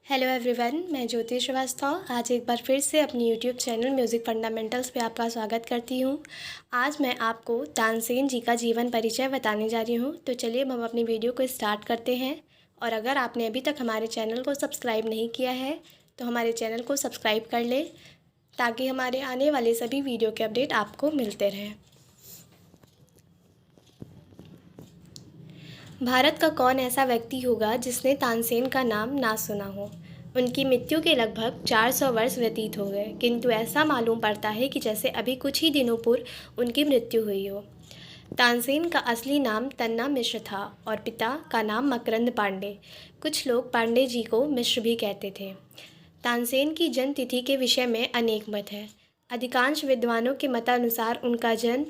Hello everyone, मैं ज्योति श्रीवास्तव आज एक बार फिर से अपनी यूट्यूब चैनल म्यूज़िक फंडामेंटल्स पे आपका स्वागत करती हूँ। आज मैं आपको तानसेन जी का जीवन परिचय बताने जा रही हूँ। तो चलिए अब हम अपनी वीडियो को स्टार्ट करते हैं। और अगर आपने अभी तक हमारे चैनल को सब्सक्राइब नहीं किया है तो हमारे चैनल को सब्सक्राइब कर लें ताकि हमारे आने वाले सभी वीडियो के अपडेट आपको मिलते रहें। भारत का कौन ऐसा व्यक्ति होगा जिसने तानसेन का नाम ना सुना हो। उनकी मृत्यु के लगभग 400 वर्ष व्यतीत हो गए, किंतु ऐसा मालूम पड़ता है कि जैसे अभी कुछ ही दिनों पूर्व उनकी मृत्यु हुई हो। तानसेन का असली नाम तन्ना मिश्र था और पिता का नाम मकरंद पांडे। कुछ लोग पांडे जी को मिश्र भी कहते थे। तानसेन की जन्म तिथि के विषय में अनेक मत हैं। अधिकांश विद्वानों के मतानुसार उनका जन्म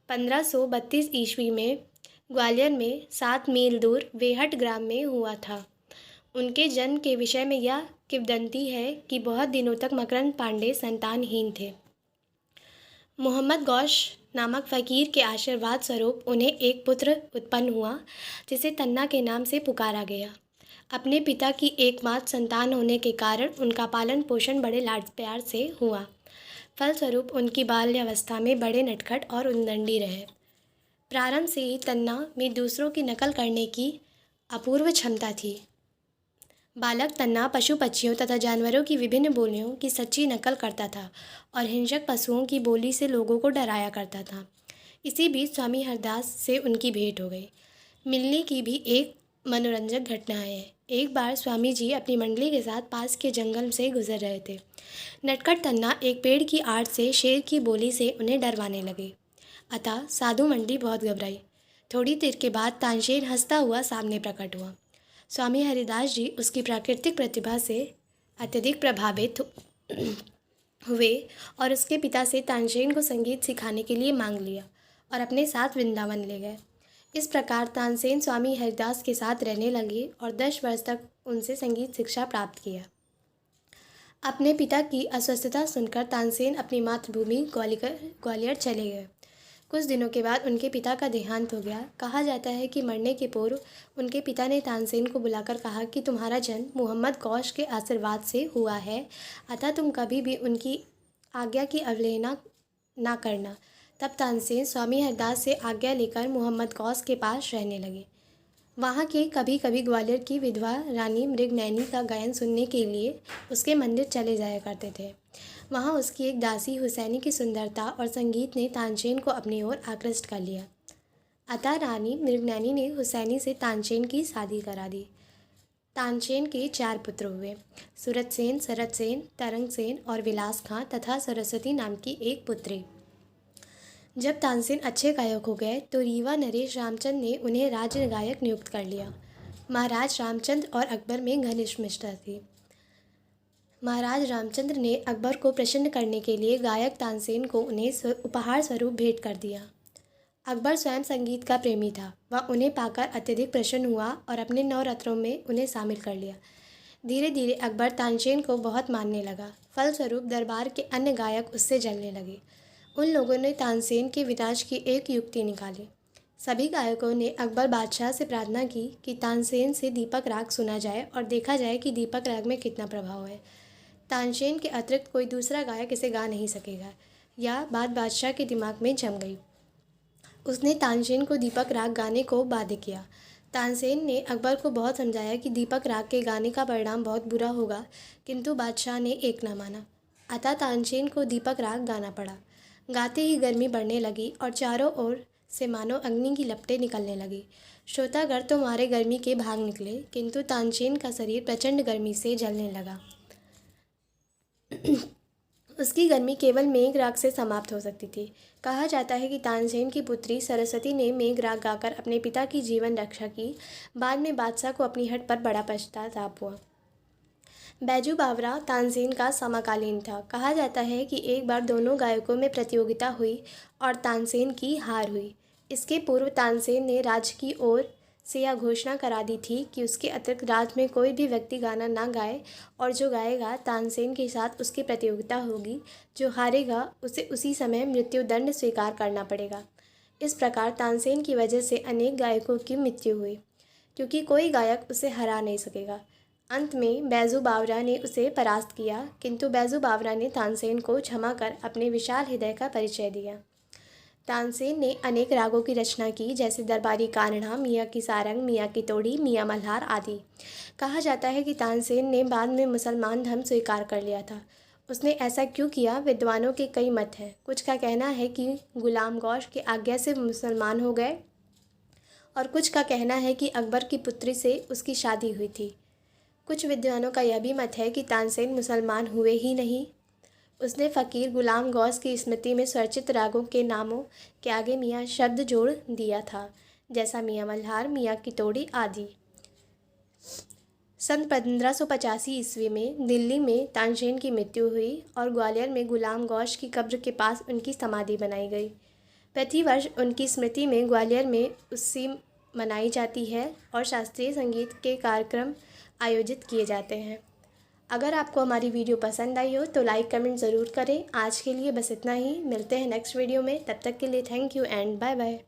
1532 ईस्वी में ग्वालियर में 7 मील दूर वेहट ग्राम में हुआ था। उनके जन्म के विषय में यह किंवदंती है कि बहुत दिनों तक मकरंद पांडे संतानहीन थे। मोहम्मद गौश नामक फ़कीर के आशीर्वाद स्वरूप उन्हें एक पुत्र उत्पन्न हुआ जिसे तन्ना के नाम से पुकारा गया। अपने पिता की एकमात्र संतान होने के कारण उनका पालन पोषण बड़े लाड प्यार से हुआ। फलस्वरूप उनकी बाल्यावस्था में बड़े नटखट और उद्दंडी रहे। प्रारंभ से ही तन्ना में दूसरों की नकल करने की अपूर्व क्षमता थी। बालक तन्ना पशु पक्षियों तथा जानवरों की विभिन्न बोलियों की सच्ची नकल करता था और हिंसक पशुओं की बोली से लोगों को डराया करता था। इसी बीच स्वामी हरदास से उनकी भेंट हो गई। मिलने की भी एक मनोरंजक घटना है। एक बार स्वामी जी अपनी मंडली के साथ पास के जंगल से गुजर रहे थे। नटखट तन्ना एक पेड़ की आड़ से शेर की बोली से उन्हें डरवाने लगे। अतः साधु मंडली बहुत घबराई। थोड़ी देर के बाद तानसेन हंसता हुआ सामने प्रकट हुआ। स्वामी हरिदास जी उसकी प्राकृतिक प्रतिभा से अत्यधिक प्रभावित हुए और उसके पिता से तानसेन को संगीत सिखाने के लिए मांग लिया और अपने साथ वृंदावन ले गए। इस प्रकार तानसेन स्वामी हरिदास के साथ रहने लगे और 10 वर्ष तक उनसे संगीत शिक्षा प्राप्त किया। अपने पिता की अस्वस्थता सुनकर तानसेन अपनी मातृभूमि ग्वालियर चले गए। कुछ दिनों के बाद उनके पिता का देहांत हो गया। कहा जाता है कि मरने के पूर्व उनके पिता ने तानसेन को बुलाकर कहा कि तुम्हारा जन्म मोहम्मद गौश के आशीर्वाद से हुआ है, अतः तुम कभी भी उनकी आज्ञा की अवहेलना ना करना। तब तानसेन स्वामी हरदास से आज्ञा लेकर मोहम्मद गौस के पास रहने लगे। वहाँ के कभी कभी ग्वालियर की विधवा रानी मृगनयनी का गायन सुनने के लिए उसके मंदिर चले जाया करते थे। वहाँ उसकी एक दासी हुसैनी की सुंदरता और संगीत ने तानसेन को अपनी ओर आकृष्ट कर लिया। अतः रानी मृगनयनी ने हुसैनी से तानसेन की शादी करा दी। तानसेन के 4 पुत्र हुए, सूरतसेन, शरतसेन, तरंगसेन और विलास खां तथा सरस्वती नाम की एक पुत्री। जब तानसेन अच्छे गायक हो गए तो रीवा नरेश रामचंद्र ने उन्हें राज्य गायक नियुक्त कर लिया। महाराज रामचंद्र और अकबर में घनिष्ठ मित्रता थी। महाराज रामचंद्र ने अकबर को प्रसन्न करने के लिए गायक तानसेन को उन्हें उपहार स्वरूप भेंट कर दिया। अकबर स्वयं संगीत का प्रेमी था। वह उन्हें पाकर अत्यधिक प्रसन्न हुआ और अपने 9 रत्नों में उन्हें शामिल कर लिया। धीरे धीरे अकबर तानसेन को बहुत मानने लगा। फलस्वरूप दरबार के अन्य गायक उससे जलने लगे। उन लोगों ने तानसेन के विनाश की एक युक्ति निकाली। सभी गायकों ने अकबर बादशाह से प्रार्थना की कि तानसेन से दीपक राग सुना जाए और देखा जाए कि दीपक राग में कितना प्रभाव है। तानसेन के अतिरिक्त कोई दूसरा गायक इसे गा नहीं सकेगा। यह बात बादशाह के दिमाग में जम गई। उसने तानसेन को दीपक राग गाने को बाध्य किया। तानसेन ने अकबर को बहुत समझाया कि दीपक राग के गाने का परिणाम बहुत बुरा होगा, किंतु बादशाह ने एक न माना। अतः तानसेन को दीपक राग गाना पड़ा। गाते ही गर्मी बढ़ने लगी और चारों ओर से मानो अग्नि की लपटें निकलने लगी। श्रोतागण तो मारे गर्मी के भाग निकले, किंतु तानसेन का शरीर प्रचंड गर्मी से जलने लगा। उसकी गर्मी केवल मेघ राग से समाप्त हो सकती थी। कहा जाता है कि तानसेन की पुत्री सरस्वती ने मेघ राग गाकर अपने पिता की जीवन रक्षा की। बाद में बादशाह को अपनी हट पर बड़ा पश्चाताप हुआ। बैजू बावरा तानसेन का समकालीन था। कहा जाता है कि एक बार दोनों गायकों में प्रतियोगिता हुई और तानसेन की हार हुई। इसके पूर्व तानसेन ने राज्य की ओर से यह घोषणा करा दी थी कि उसके अतिरिक्त राज्य में कोई भी व्यक्ति गाना ना गाए और जो गाएगा तानसेन के साथ उसकी प्रतियोगिता होगी। जो हारेगा उसे उसी समय मृत्युदंड स्वीकार करना पड़ेगा। इस प्रकार तानसेन की वजह से अनेक गायकों की मृत्यु हुई, क्योंकि कोई गायक उसे हरा नहीं सकेगा। अंत में बैजू बावरा ने उसे परास्त किया, किंतु बैजू बावरा ने तानसेन को क्षमा कर अपने विशाल हृदय का परिचय दिया। तानसेन ने अनेक रागों की रचना की, जैसे दरबारी कान्हा, मियाँ की सारंग, मियाँ की तोड़ी, मियाँ मल्हार आदि। कहा जाता है कि तानसेन ने बाद में मुसलमान धर्म स्वीकार कर लिया था। उसने ऐसा क्यों किया, विद्वानों के कई मत हैं। कुछ का कहना है कि गुलाम गौश की आज्ञा से मुसलमान हो गए, और कुछ का कहना है कि अकबर की पुत्री से उसकी शादी हुई थी। कुछ विद्वानों का यह भी मत है कि तानसेन मुसलमान हुए ही नहीं, उसने फ़कीर गुलाम गौस की स्मृति में स्वरचित रागों के नामों के आगे मियाँ शब्द जोड़ दिया था, जैसा मियाँ मल्हार, मियाँ की तोड़ी आदि। सन 1585 ईस्वी में दिल्ली में तानसेन की मृत्यु हुई और ग्वालियर में गुलाम गौश की कब्र के पास उनकी समाधि बनाई गई। प्रतिवर्ष उनकी स्मृति में ग्वालियर में उत्सव मनाई जाती है और शास्त्रीय संगीत के कार्यक्रम आयोजित किए जाते हैं। अगर आपको हमारी वीडियो पसंद आई हो तो लाइक कमेंट ज़रूर करें। आज के लिए बस इतना ही, मिलते हैं नेक्स्ट वीडियो में। तब तक के लिए thank you and bye bye.